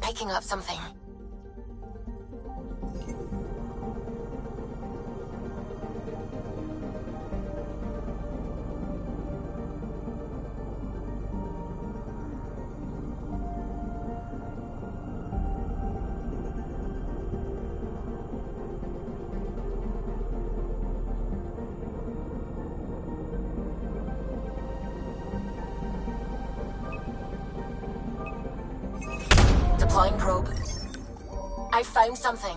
I'm picking up something. Deploying probe. I found something.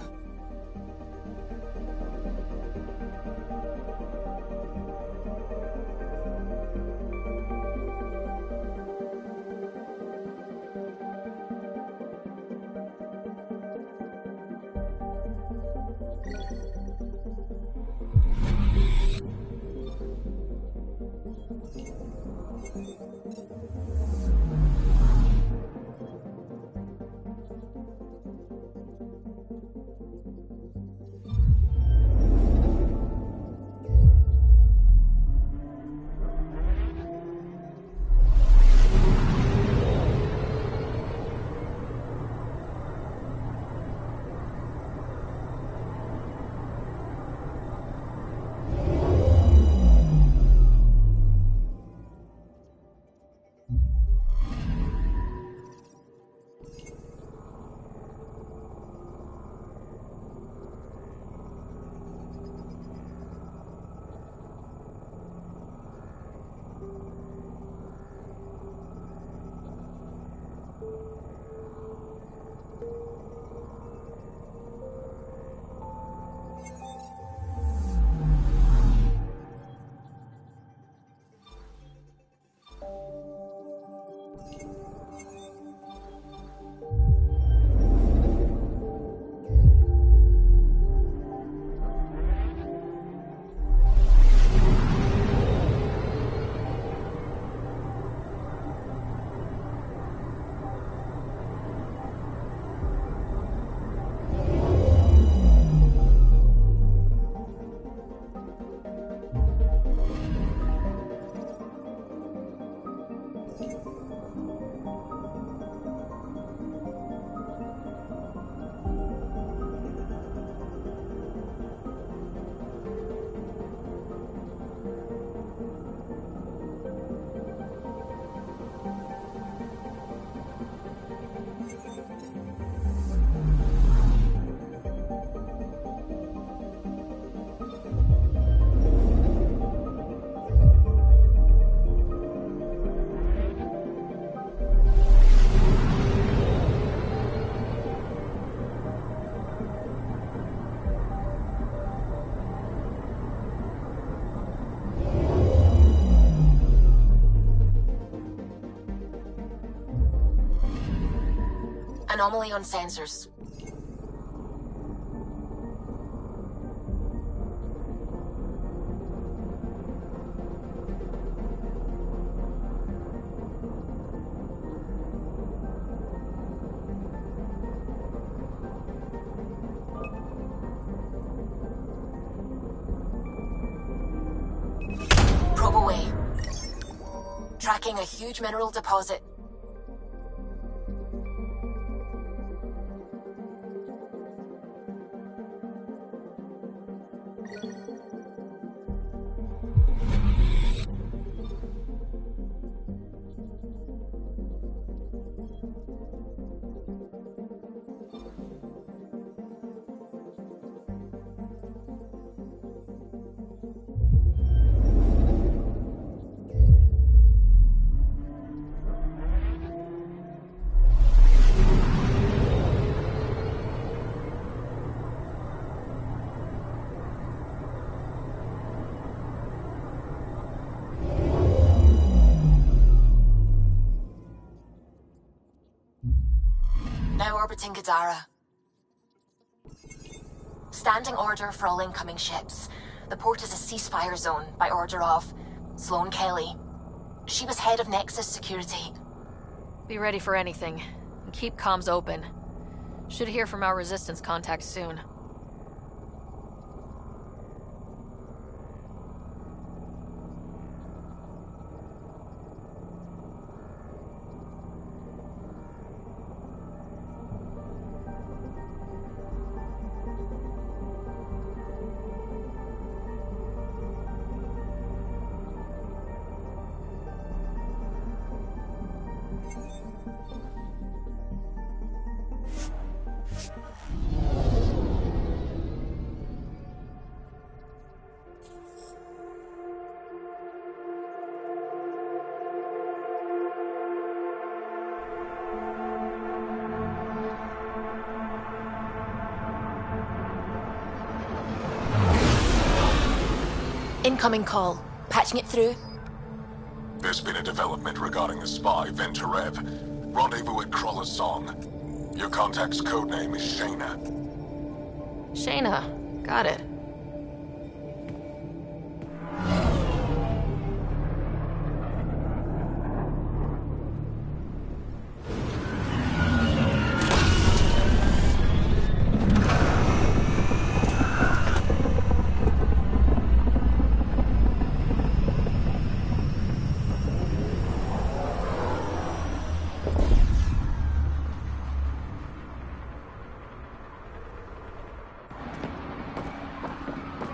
Anomaly on sensors. Probe away. Tracking a huge mineral deposit. Now orbiting Gadara. Standing order for all incoming ships. The port is a ceasefire zone by order of Sloane Kelly. She was head of Nexus Security. Be ready for anything, and keep comms open. Should hear from our resistance contacts soon. Incoming call. Patching it through. There's been a development regarding the spy, Venturev. Rendezvous at Crawler's Song. Your contact's codename is Shayna. Shayna. Got it.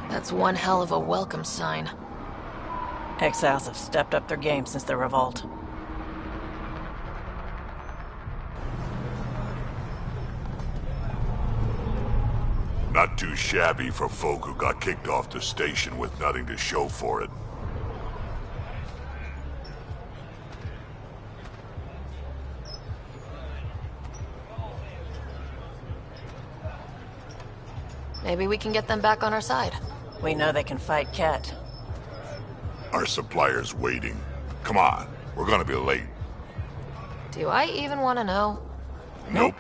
That's one hell of a welcome sign. Exiles have stepped up their game since the revolt. Not too shabby for folk who got kicked off the station with nothing to show for it. Maybe we can get them back on our side. We know they can fight Ket. Our supplier's waiting. Come on, we're gonna be late. Do I even want to know? Nope.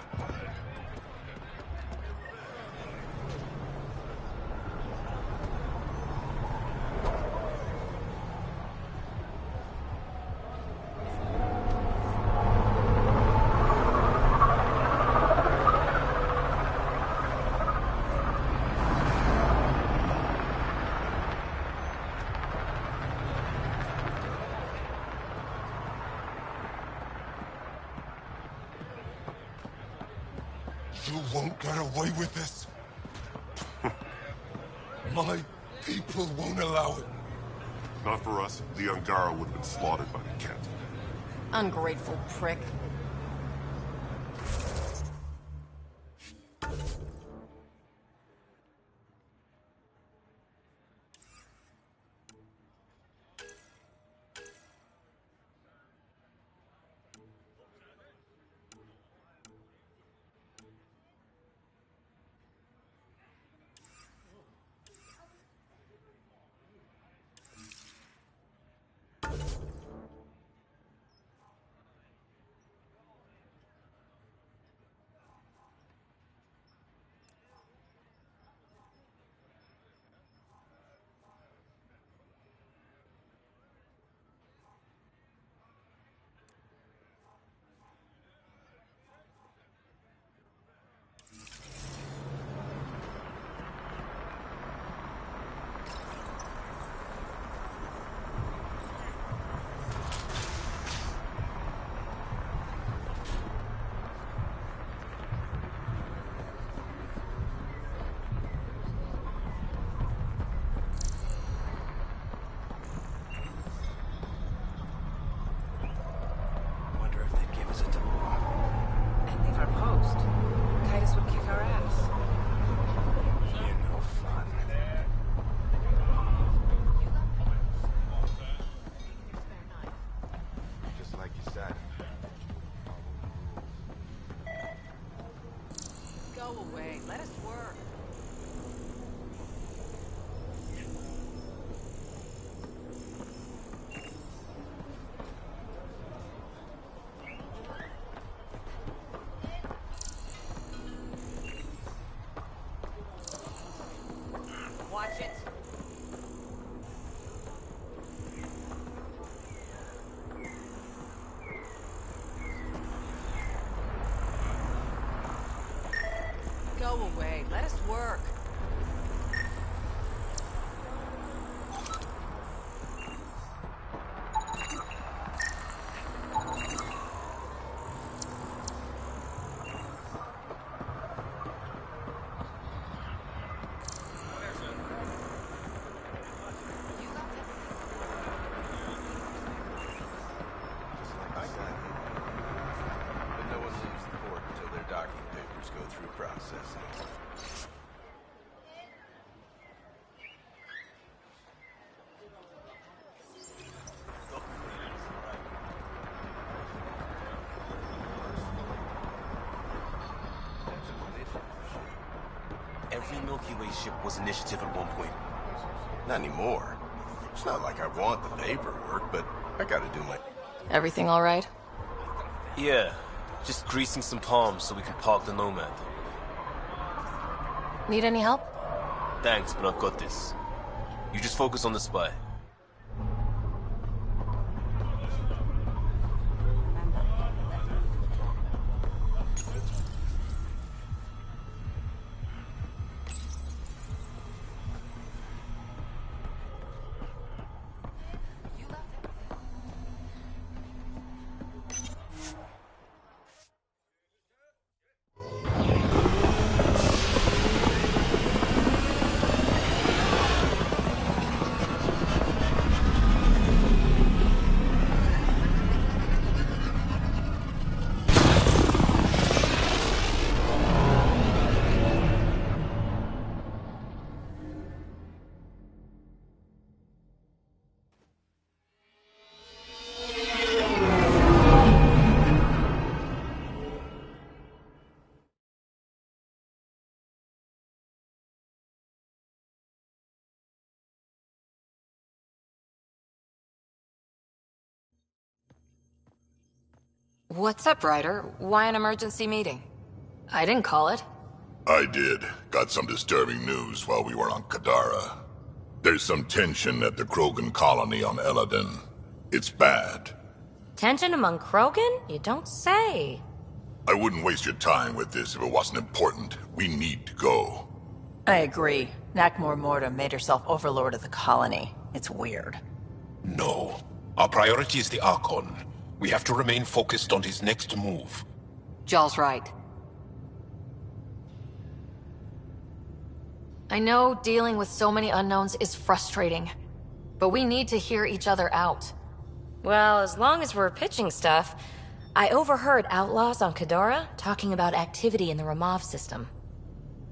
You won't get away with this. My people won't allow it. Not for us. The Angara would have been slaughtered by the Ket. Ungrateful prick. Go away. Let us work. Every Milky Way ship was initiative at one point. Not anymore. It's not like I want the paperwork, but I gotta do my... Everything all right? Yeah, just greasing some palms so we can park the Nomad. Need any help? Thanks, but I've got this. You just focus on the spy. What's up, Ryder? Why an emergency meeting? I didn't call it. I did. Got some disturbing news while we were on Kadara. There's some tension at the Krogan colony on Eladin. It's bad. Tension among Krogan? You don't say. I wouldn't waste your time with this if it wasn't important. We need to go. I agree. Nakmor Morta made herself overlord of the colony. It's weird. No. Our priority is the Archon. We have to remain focused on his next move. Jall's right. I know dealing with so many unknowns is frustrating, but we need to hear each other out. Well, as long as we're pitching stuff, I overheard outlaws on Kadara talking about activity in the Ramov system.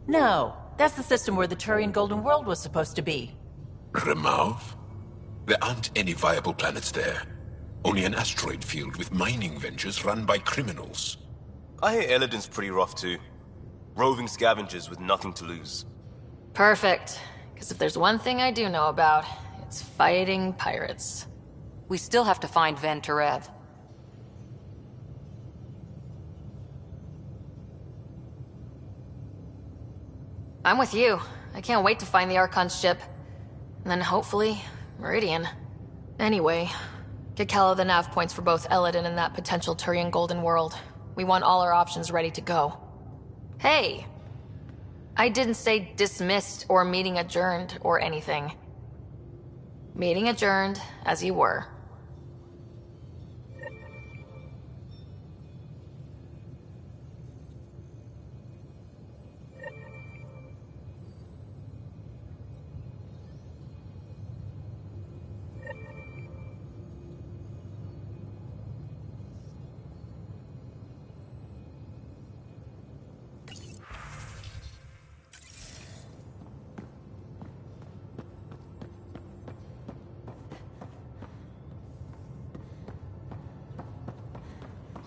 No, that's the system where the Turian Golden World was supposed to be. Remov? There aren't any viable planets there. Only an asteroid field with mining ventures run by criminals. I hear Eladin's pretty rough too. Roving scavengers with nothing to lose. Perfect. Because if there's one thing I do know about, it's fighting pirates. We still have to find Van Terev. I'm with you. I can't wait to find the Archon's ship. And then hopefully, Meridian. Anyway, get Callow the nav points for both Eladin and that potential Turian Golden World. We want all our options ready to go. Hey! I didn't say dismissed or meeting adjourned or anything. Meeting adjourned, as you were.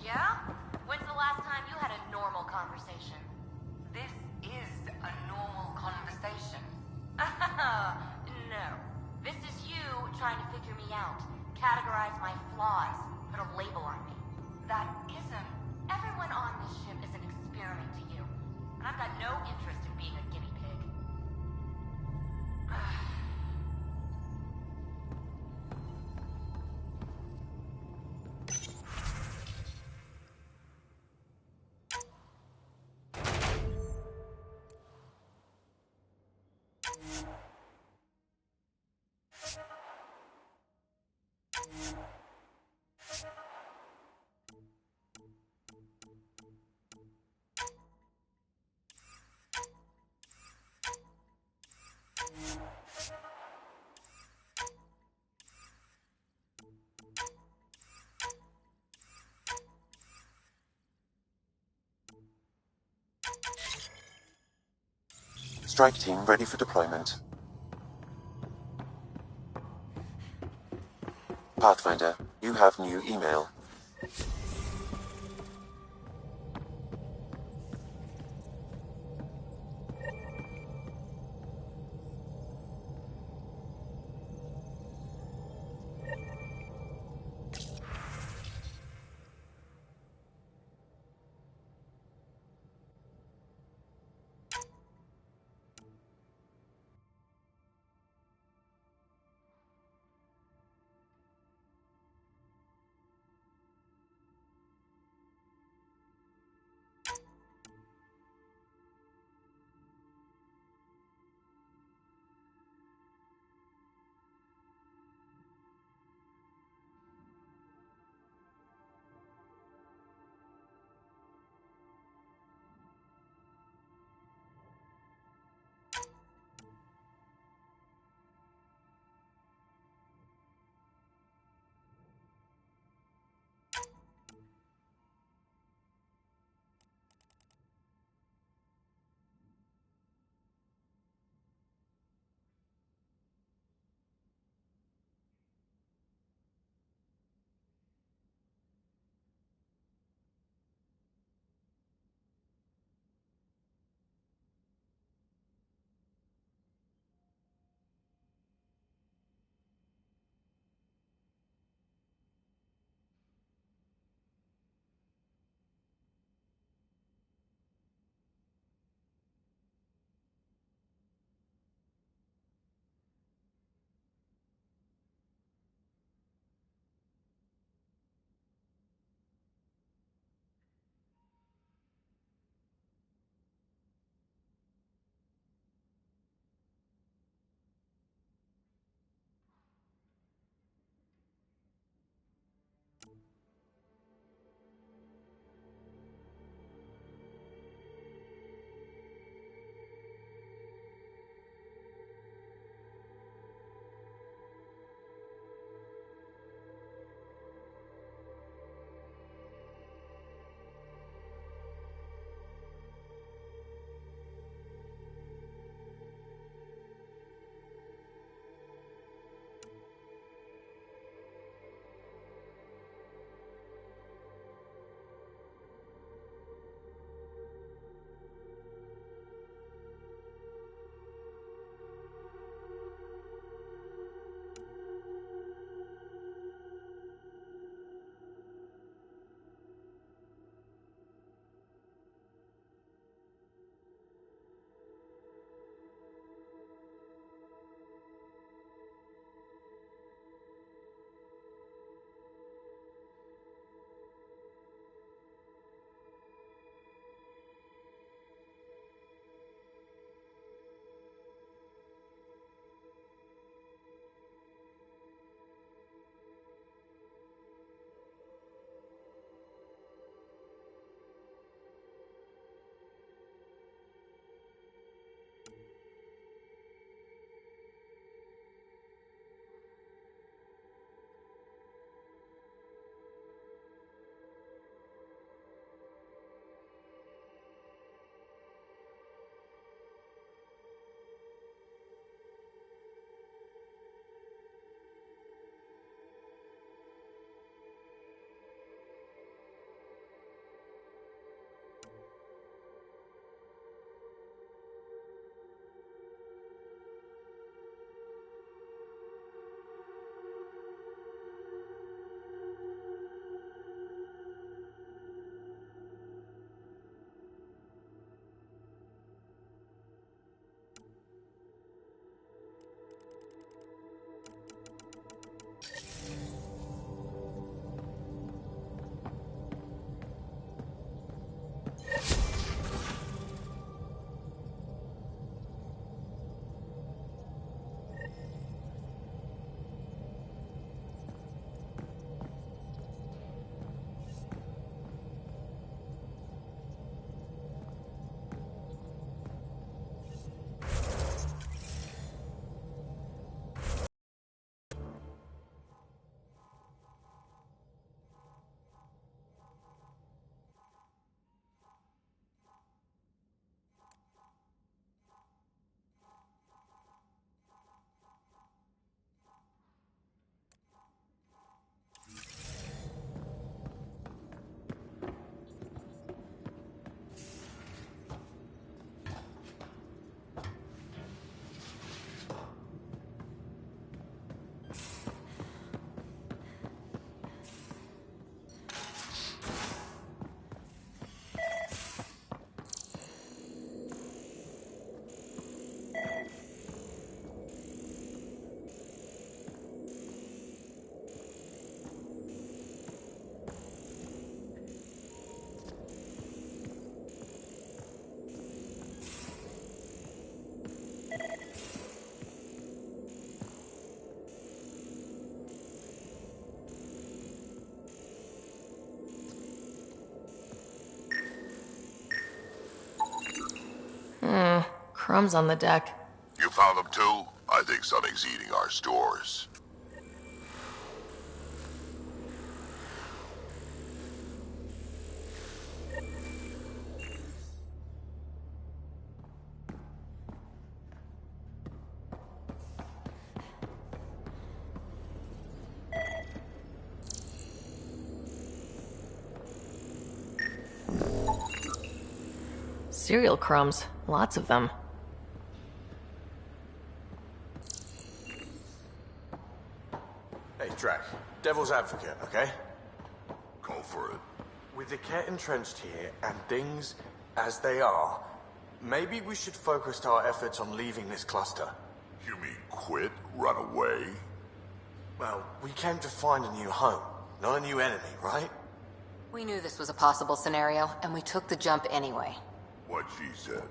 Yeah? When's the last time you had a normal conversation? This is a normal conversation. No. This is you trying to figure me out, categorize my flaws, put a label on me. That isn't. Everyone on this ship is an experiment to you. And I've got no interest in being a guinea pig. Strike team ready for deployment. Pathfinder, you have new email. crumbs on the deck. You found them too? I think something's eating our stores. Cereal crumbs. Lots of them. Hey, Drac. Devil's advocate, okay? Go for it. With the Ket entrenched here and things as they are, maybe we should focus our efforts on leaving this cluster. You mean quit? Run away? Well, we came to find a new home, not a new enemy, right? We knew this was a possible scenario, and we took the jump anyway. What she said.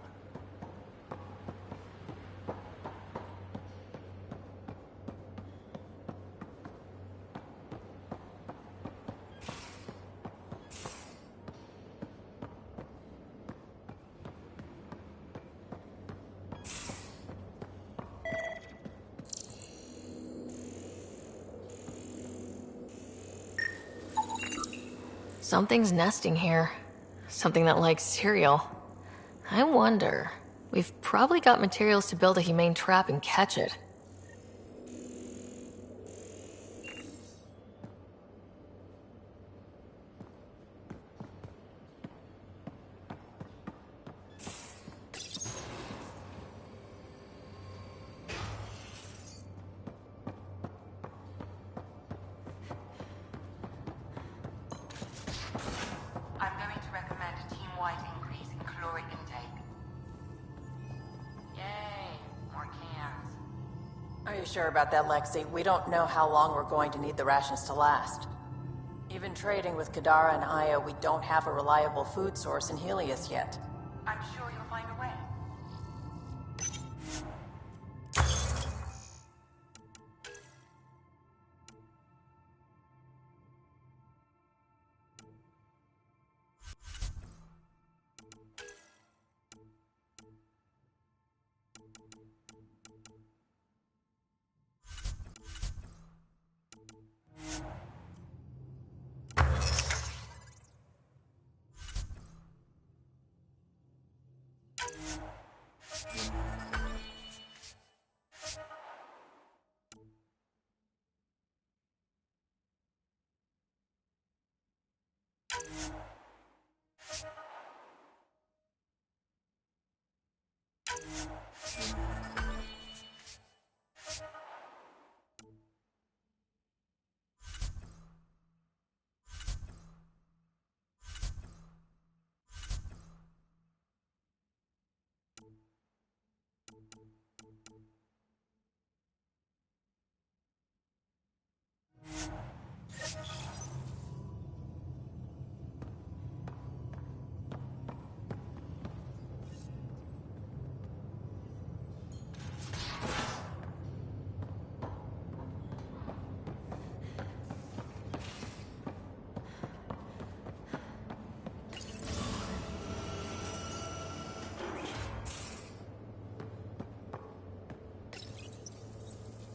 Something's nesting here. Something that likes cereal. I wonder. We've probably got materials to build a humane trap and catch it. I'm going to recommend a team-wide increase in caloric intake. Yay, more cans. Are you sure about that, Lexi? We don't know how long we're going to need the rations to last. Even trading with Kadara and Aya, we don't have a reliable food source in Helios yet. I'm sure you'll find a way.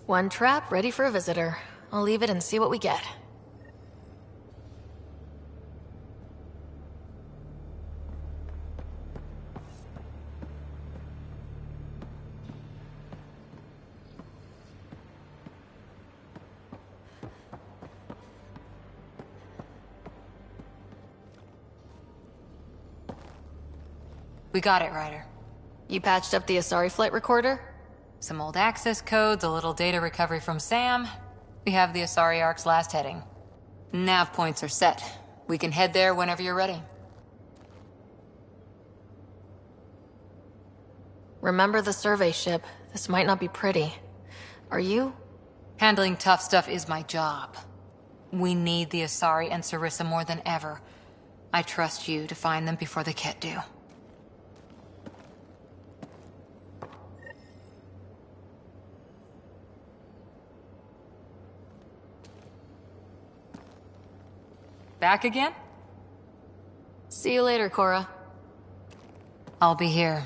One trap ready for a visitor. I'll leave it and see what we get. We got it, Ryder. You patched up the Asari flight recorder? Some old access codes, a little data recovery from Sam. We have the Asari Ark's last heading. Nav points are set. We can head there whenever you're ready. Remember the survey ship. This might not be pretty. Are you? Handling tough stuff is my job. We need the Asari and Sarissa more than ever. I trust you to find them before the Ket do. Back again? See you later, Cora. I'll be here.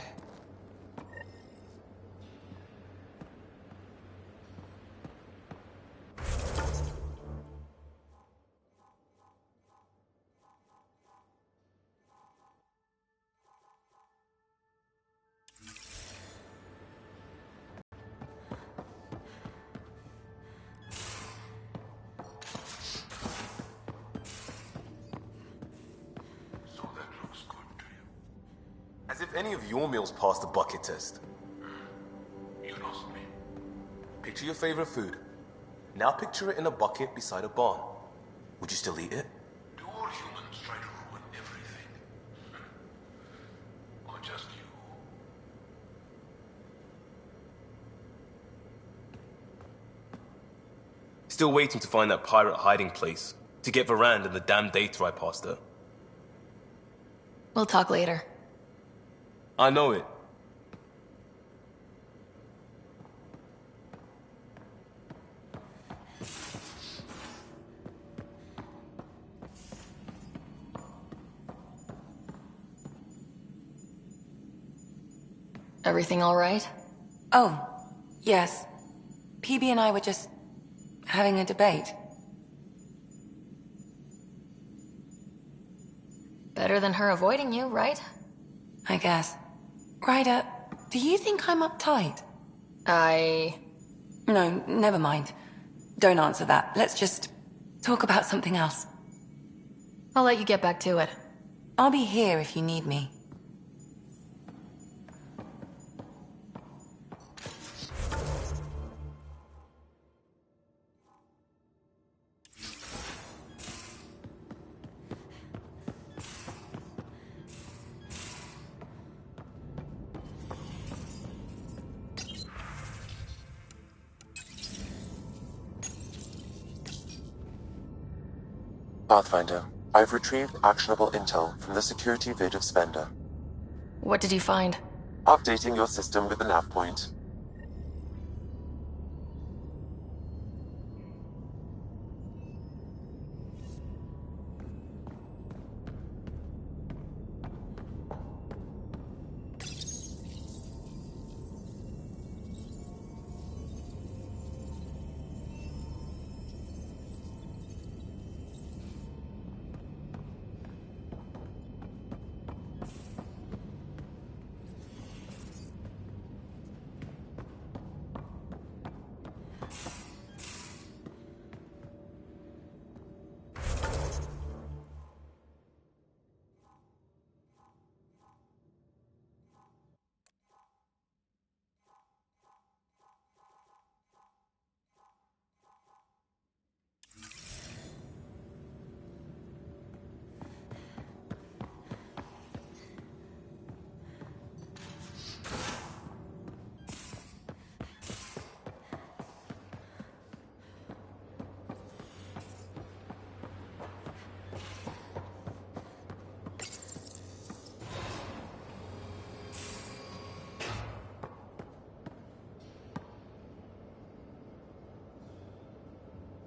any of your meals pass the bucket test. You lost me. Picture your favorite food. Now picture it in a bucket beside a barn. Would you still eat it? Do all humans try to ruin everything? Or just you? Still waiting to find that pirate hiding place. To get Varand and the damn data I passed her. We'll talk later. I know it. Everything all right? Oh, yes. PB and I were just having a debate. Better than her avoiding you, right? I guess. Ryder, do you think I'm uptight? No, never mind. Don't answer that. Let's just talk about something else. I'll let you get back to it. I'll be here if you need me. Pathfinder, I've retrieved actionable intel from the security vid of Spender. What did you find? Updating your system with the nav point.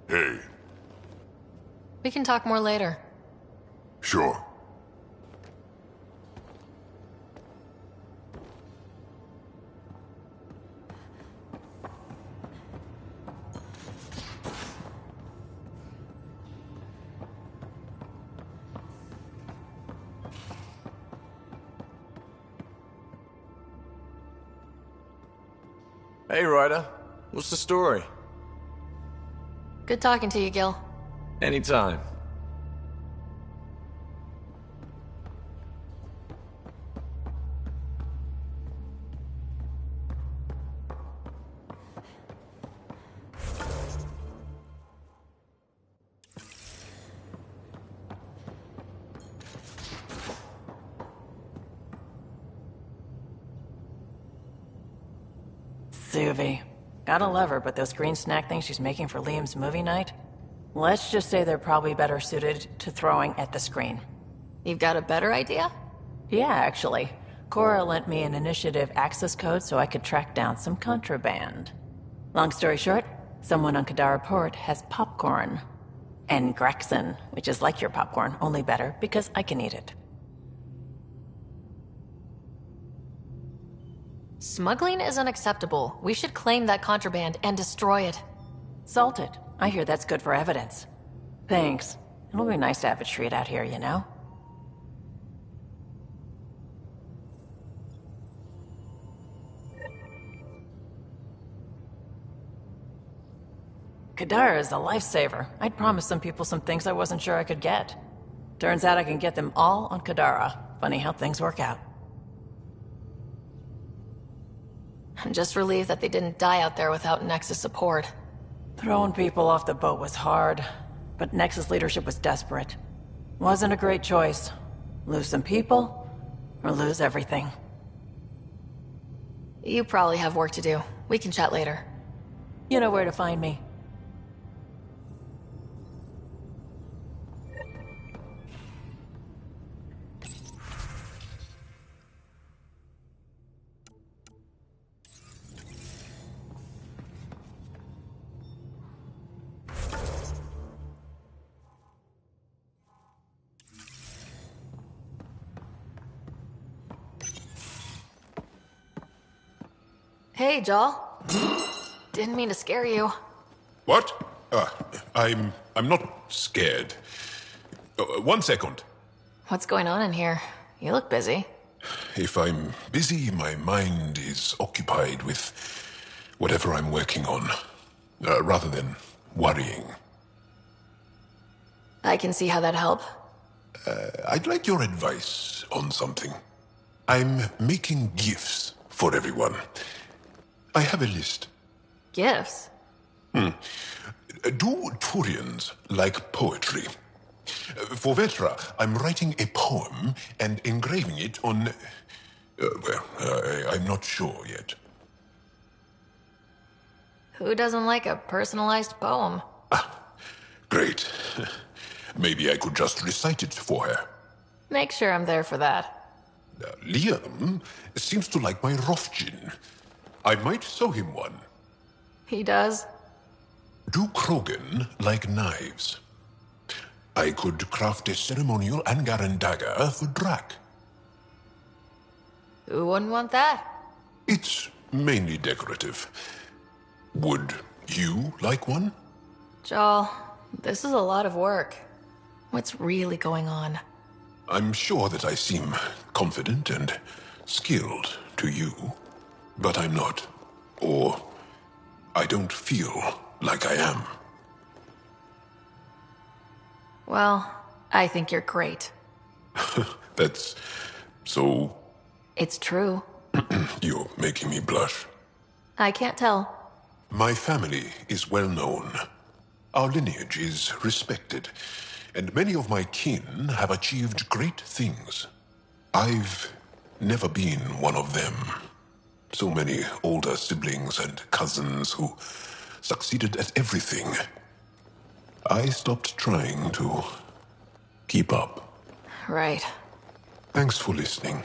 Hey. We can talk more later. Sure. Hey, Ryder. What's the story? Good talking to you, Gil. Anytime. Suvi. Gotta love her, but those green snack things she's making for Liam's movie night? Let's just say they're probably better suited to throwing at the screen. You've got a better idea? Yeah, actually. Cora lent me an initiative access code so I could track down some contraband. Long story short, someone on Kadara Port has popcorn. And Grexon, which is like your popcorn, only better because I can eat it. Smuggling is unacceptable. We should claim that contraband and destroy it. Salt it. I hear that's good for evidence. Thanks. It'll be nice to have a treat out here, you know? Kadara is a lifesaver. I'd promised some people some things I wasn't sure I could get. Turns out I can get them all on Kadara. Funny how things work out. I'm just relieved that they didn't die out there without Nexus support. Throwing people off the boat was hard, but Nexus leadership was desperate. Wasn't a great choice. Lose some people, or lose everything. You probably have work to do. We can chat later. You know where to find me. Hey, Joel. Didn't mean to scare you. What? I'm not scared. 1 second. What's going on in here? You look busy. If I'm busy, my mind is occupied with whatever I'm working on, rather than worrying. I can see how that'd help. I'd like your advice on something. I'm making gifts for everyone. I have a list. Gifts? Do Turians like poetry? For Vetra, I'm writing a poem and engraving it on... I'm not sure yet. Who doesn't like a personalized poem? Great. Maybe I could just recite it for her. Make sure I'm there for that. Liam seems to like my Rofgin. I might sew him one. He does? Do Krogan like knives? I could craft a ceremonial Angaran dagger for Drac. Who wouldn't want that? It's mainly decorative. Would you like one? Joel, this is a lot of work. What's really going on? I'm sure that I seem confident and skilled to you, but I'm not. Or I don't feel like I am. Well, I think you're great. That's so... It's true. You're making me blush. I can't tell. My family is well known. Our lineage is respected, and many of my kin have achieved great things. I've never been one of them. So many older siblings and cousins who succeeded at everything. I stopped trying to keep up. Right. Thanks for listening.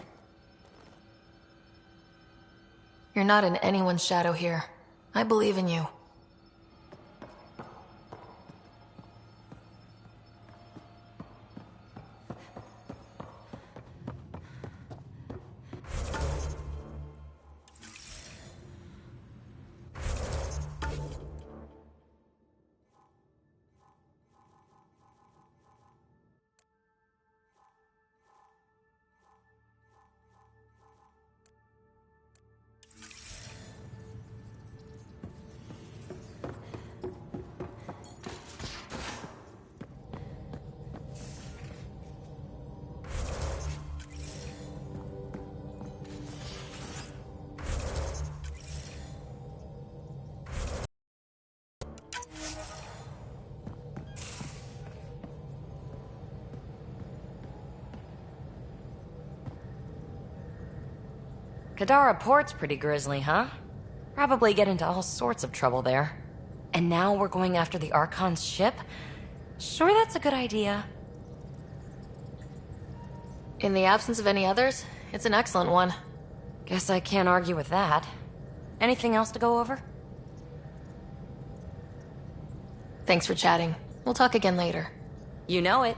You're not in anyone's shadow here. I believe in you. Kadara Port's pretty grisly, huh? Probably get into all sorts of trouble there. And now we're going after the Archon's ship? Sure that's a good idea. In the absence of any others, it's an excellent one. Guess I can't argue with that. Anything else to go over? Thanks for chatting. We'll talk again later. You know it.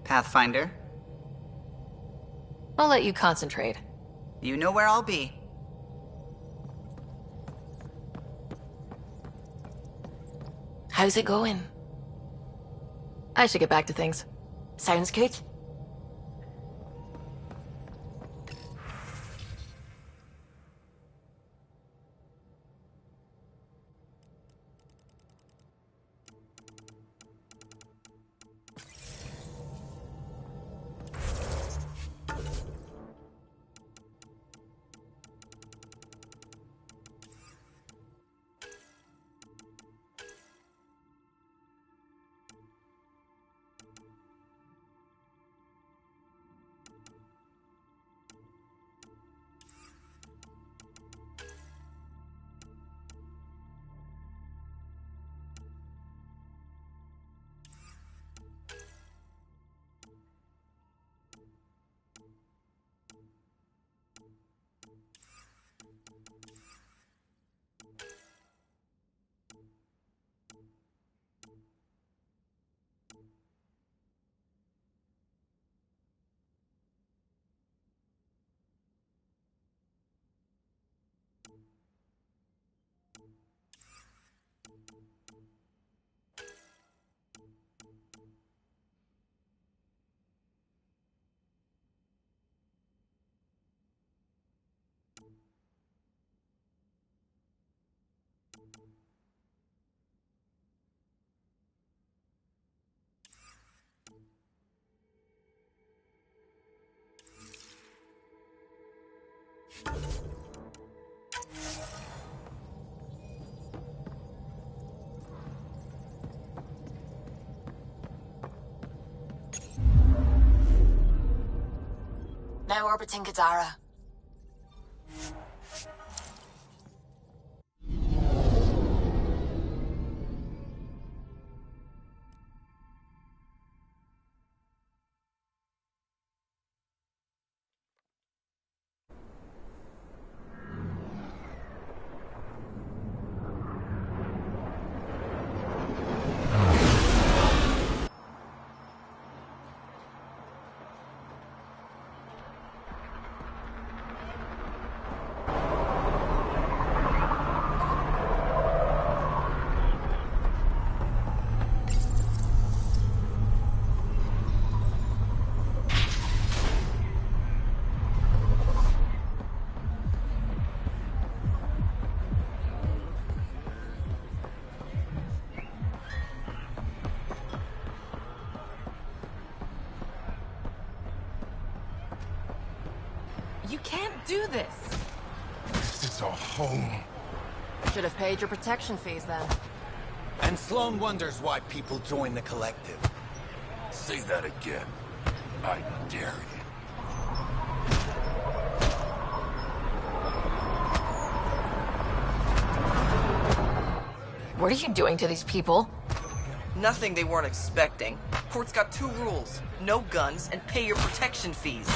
Pathfinder? I'll let you concentrate. You know where I'll be. How's it going? I should get back to things. Sounds good. Now orbiting Kadara. You can't do this! This is our home. Should have paid your protection fees then. And Sloan wonders why people join the collective. Say that again. I dare you. What are you doing to these people? Nothing they weren't expecting. Court's got 2 rules. No guns, and pay your protection fees.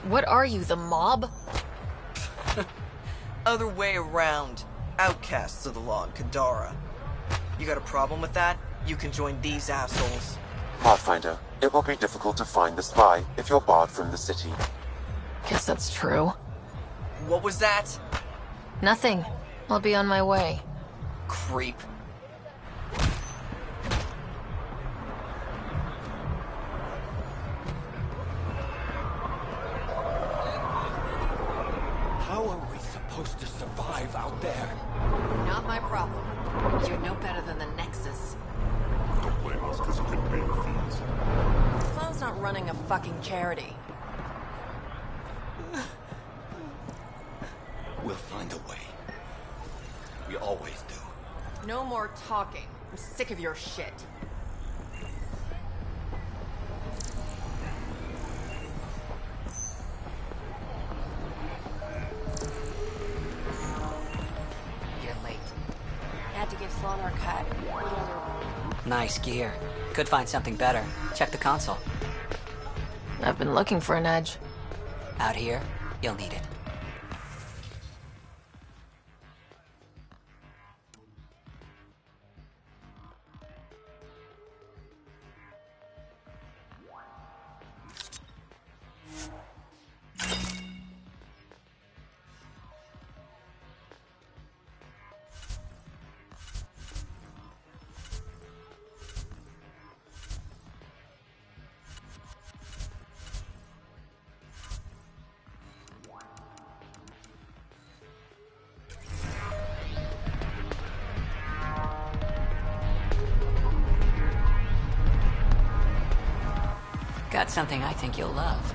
What are you, the mob? Other way around. Outcasts of the law in Kadara. You got a problem with that? You can join these assholes. Pathfinder, it will be difficult to find the spy if you're barred from the city. Guess that's true. What was that? Nothing. I'll be on my way. Creep. How are we supposed to survive out there? Not my problem. You're no better than the Nexus. Don't blame us because you couldn't pay your fees. Sloan's not running a fucking charity. We'll find a way. We always do. No more talking. I'm sick of your shit. You're late. Had to give Sloan her cut. Nice gear. Could find something better. Check the console. I've been looking for an edge. Out here, you'll need it. Got something I think you'll love.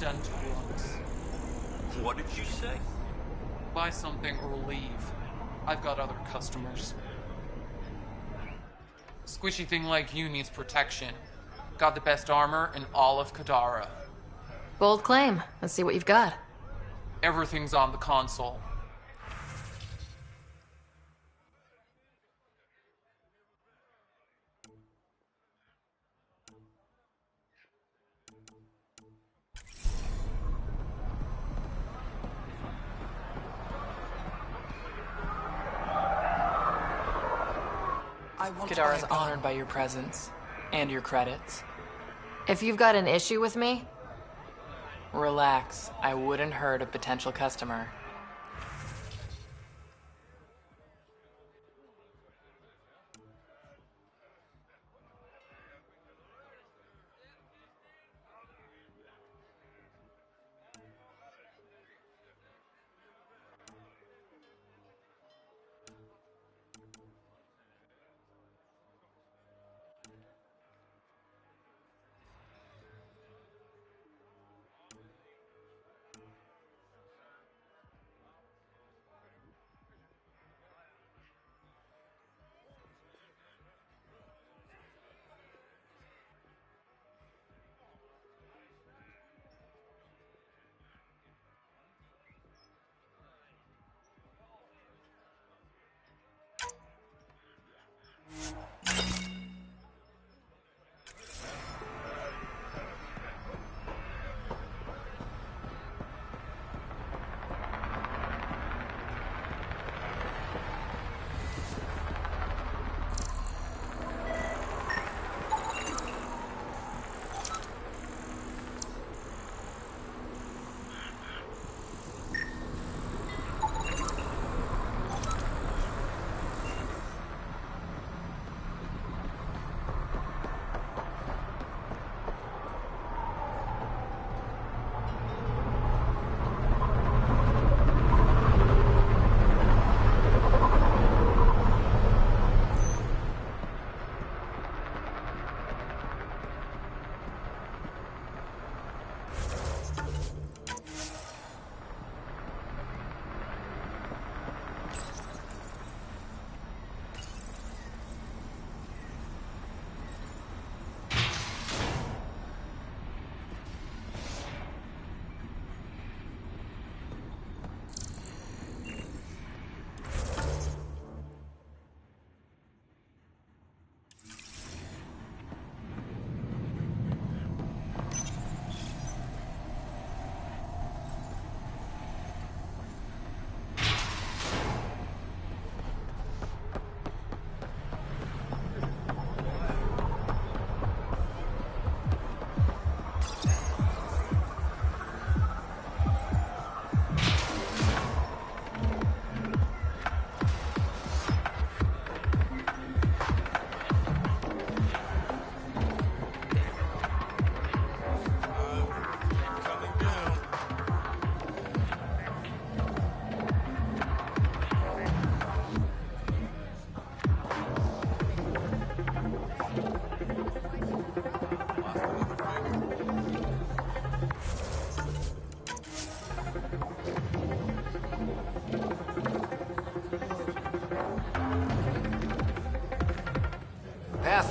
done to once. What did you say? Buy something or leave. I've got other customers. Squishy thing like you needs protection. Got the best armor in all of Kadara. Bold claim. Let's see what you've got. Everything's on the console. Kadara's honored by your presence and your credits. If you've got an issue with me, relax. I wouldn't hurt a potential customer.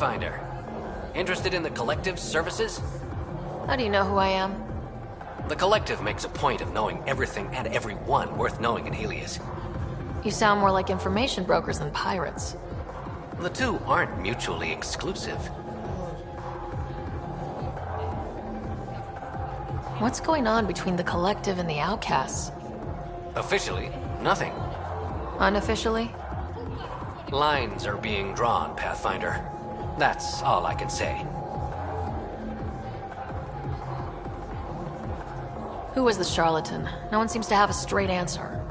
Pathfinder. Interested in the Collective's services? How do you know who I am? The Collective makes a point of knowing everything and everyone worth knowing in Helios. You sound more like information brokers than pirates. The two aren't mutually exclusive. What's going on between the Collective and the Outcasts? Officially, nothing. Unofficially? Lines are being drawn, Pathfinder. That's all I can say. Who was the charlatan? No one seems to have a straight answer.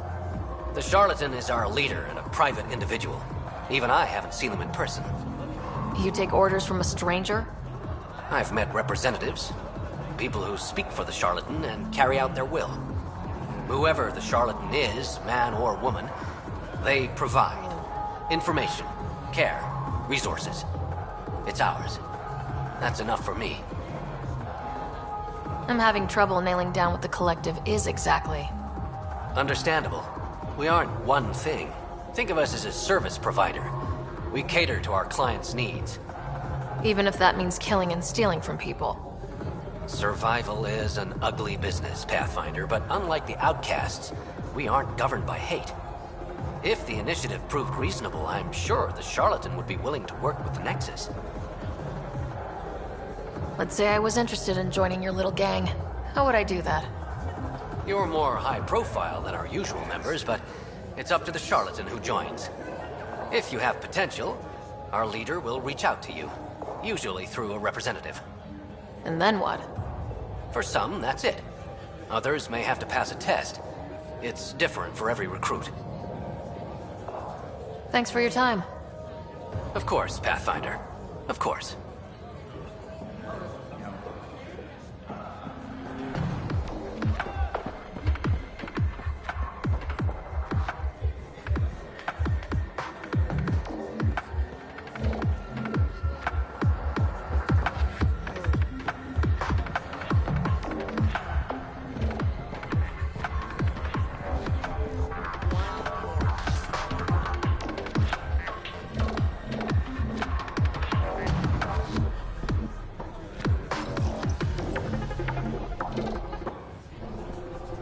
The charlatan is our leader and a private individual. Even I haven't seen them in person. You take orders from a stranger? I've met representatives. People who speak for the charlatan and carry out their will. Whoever the charlatan is, man or woman, they provide information, care, resources. It's ours. That's enough for me. I'm having trouble nailing down what the Collective is exactly. Understandable. We aren't one thing. Think of us as a service provider. We cater to our clients' needs. Even if that means killing and stealing from people. Survival is an ugly business, Pathfinder, but unlike the outcasts, we aren't governed by hate. If the initiative proved reasonable, I'm sure the Charlatan would be willing to work with the Nexus. Let's say I was interested in joining your little gang. How would I do that? You're more high profile than our usual members, but it's up to the Charlatan who joins. If you have potential, our leader will reach out to you, usually through a representative. And then what? For some, that's it. Others may have to pass a test. It's different for every recruit. Thanks for your time. Of course, Pathfinder. Of course.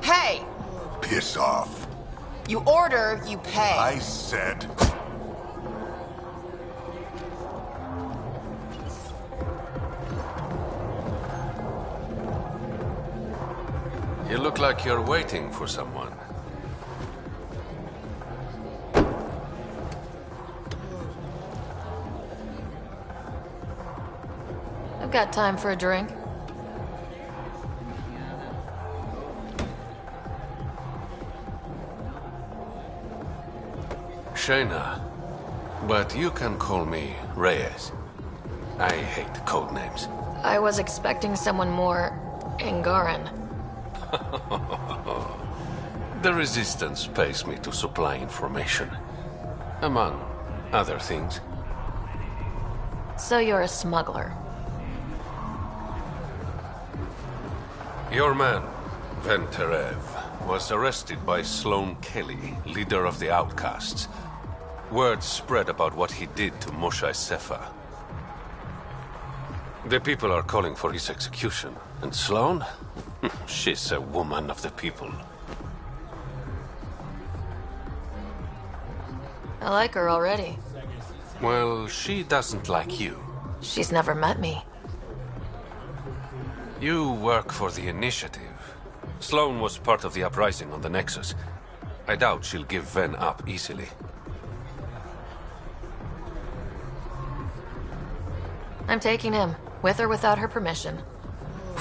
Hey! Piss off. You order, you pay. I said... You look like you're waiting for someone. I've got time for a drink. Shayna, but you can call me Reyes. I hate code names. I was expecting someone more Angaran. The Resistance pays me to supply information, among other things. So you're a smuggler. Your man, Venterev, was arrested by Sloane Kelly, leader of the Outcasts. Word spread about what he did to Moshe Sefa. The people are calling for his execution. And Sloane? She's a woman of the people. I like her already. Well, she doesn't like you. She's never met me. You work for the Initiative. Sloane was part of the uprising on the Nexus. I doubt she'll give Ven up easily. I'm taking him, with or without her permission.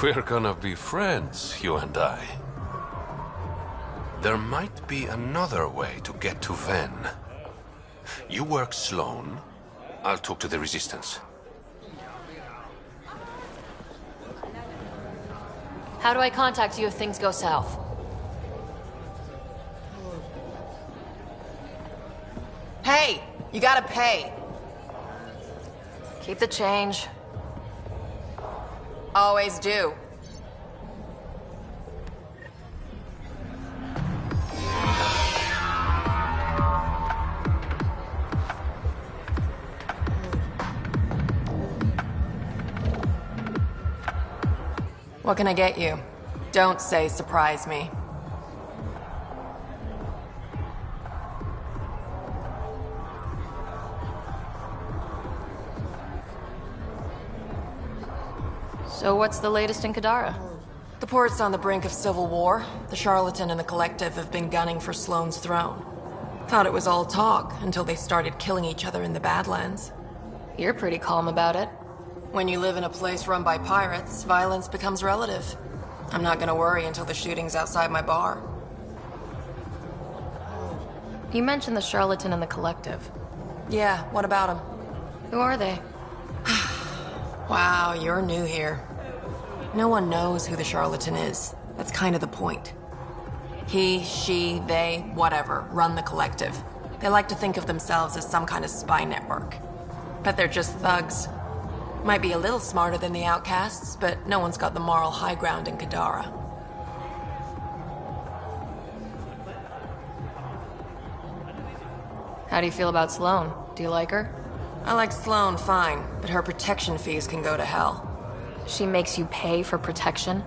We're gonna be friends, you and I. There might be another way to get to Ven. You work Sloane, I'll talk to the Resistance. How do I contact you if things go south? Hey, you gotta pay. Keep the change. Always do. What can I get you? Don't say surprise me. So what's the latest in Kadara? The port's on the brink of civil war. The Charlatan and the Collective have been gunning for Sloane's throne. Thought it was all talk until they started killing each other in the Badlands. You're pretty calm about it. When you live in a place run by pirates, violence becomes relative. I'm not gonna worry until the shooting's outside my bar. You mentioned the Charlatan and the Collective. Yeah, what about them? Who are they? Wow, you're new here. No one knows who the Charlatan is. That's kind of the point. He, she, they, whatever, run the Collective. They like to think of themselves as some kind of spy network. But they're just thugs. Might be a little smarter than the outcasts, but no one's got the moral high ground in Kadara. How do you feel about Sloane? Do you like her? I like Sloane fine, but her protection fees can go to hell. She makes you pay for protection?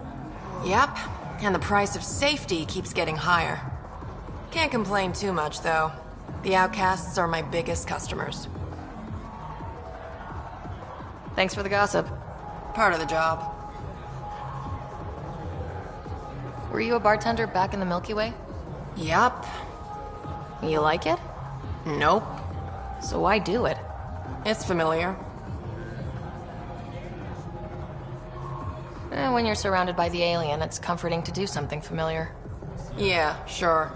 Yep, and the price of safety keeps getting higher. Can't complain too much, though. The outcasts are my biggest customers. Thanks for the gossip. Part of the job. Were you a bartender back in the Milky Way? Yup. You like it? Nope. So why do it? It's familiar. When you're surrounded by the alien, it's comforting to do something familiar. Yeah, sure.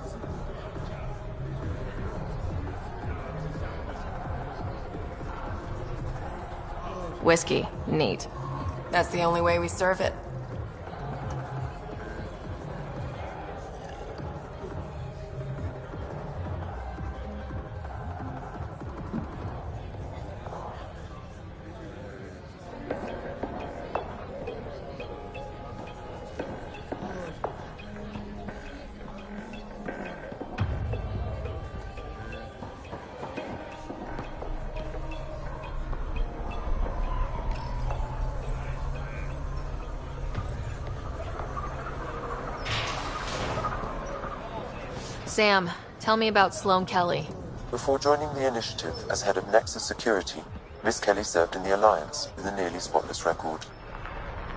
Whiskey. Neat. That's the only way we serve it. Sam, tell me about Sloane Kelly. Before joining the initiative as head of Nexus Security, Miss Kelly served in the Alliance with a nearly spotless record.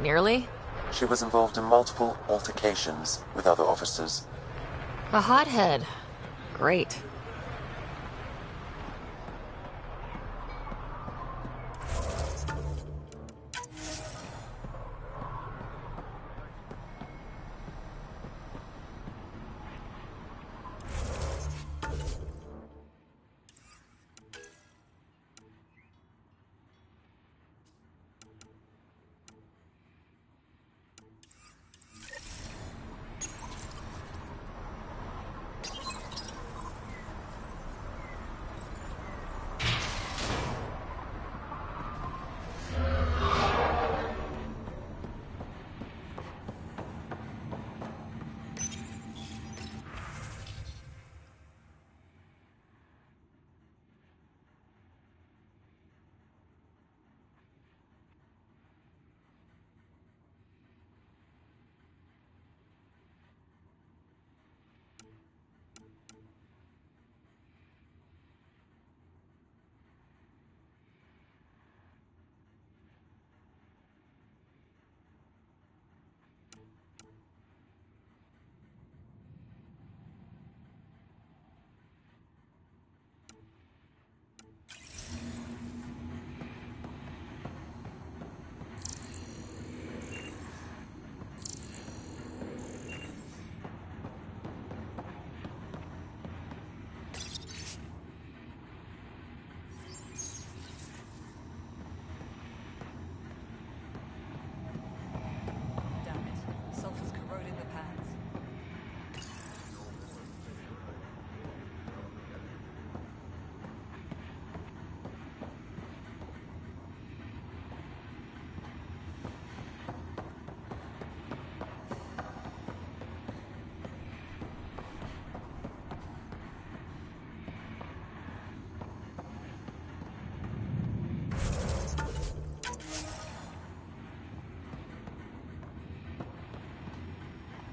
Nearly? She was involved in multiple altercations with other officers. A hothead. Great.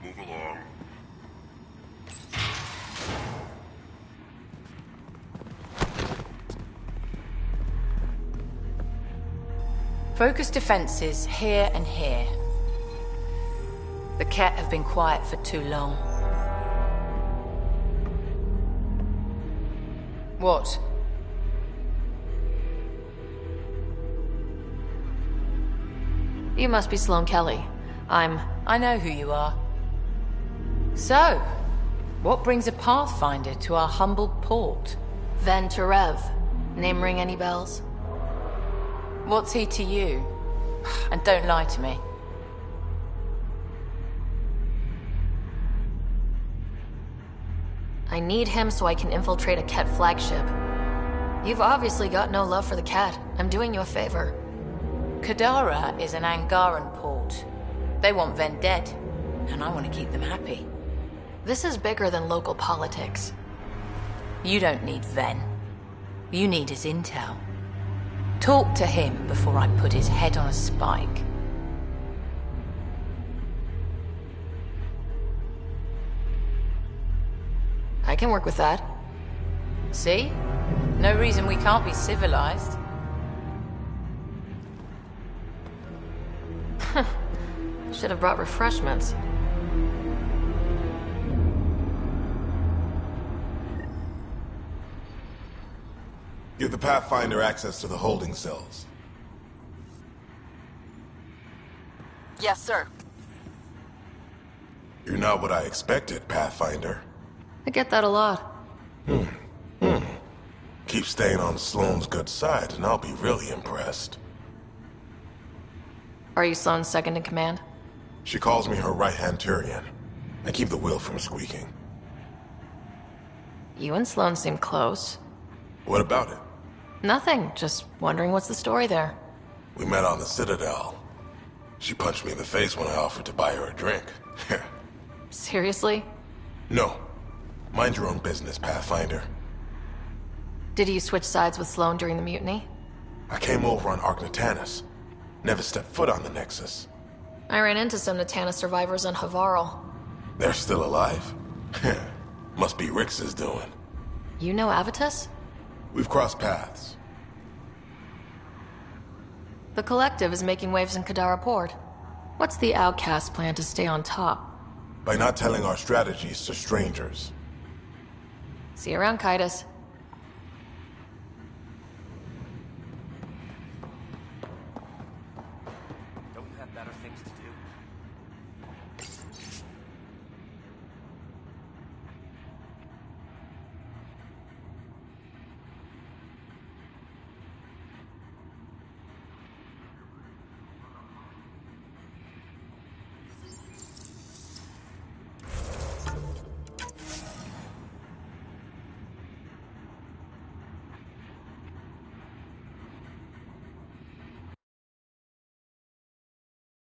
Move along. Focus defenses here and here. The Ket have been quiet for too long. What? You must be Sloane Kelly. I know who you are. So, what brings a Pathfinder to our humble port? Ven Terev. Name ring any bells? What's he to you? And don't lie to me. I need him so I can infiltrate a Ket flagship. You've obviously got no love for the cat. I'm doing you a favor. Kadara is an Angaran port. They want Ven dead, and I want to keep them happy. This is bigger than local politics. You don't need Ven. You need his intel. Talk to him before I put his head on a spike. I can work with that. See? No reason we can't be civilized. Should have brought refreshments. Give the Pathfinder access to the holding cells. Yes, sir. You're not what I expected, Pathfinder. I get that a lot. Keep staying on Sloane's good side, and I'll be really impressed. Are you Sloane's second in command? She calls me her right-hand Turian. I keep the wheel from squeaking. You and Sloane seem close. What about it? Nothing, just wondering what's the story there. We met on the Citadel. She punched me in the face when I offered to buy her a drink. Seriously? No. Mind your own business, Pathfinder. Did you switch sides with Sloane during the mutiny? I came over on Argnatanis. Never stepped foot on the Nexus. I ran into some Natana survivors on Havarl. They're still alive. Must be Rix's doing. You know Avitus? We've crossed paths. The Collective is making waves in Kadara Port. What's the Outcast plan to stay on top? By not telling our strategies to strangers. See you around, Kaitis.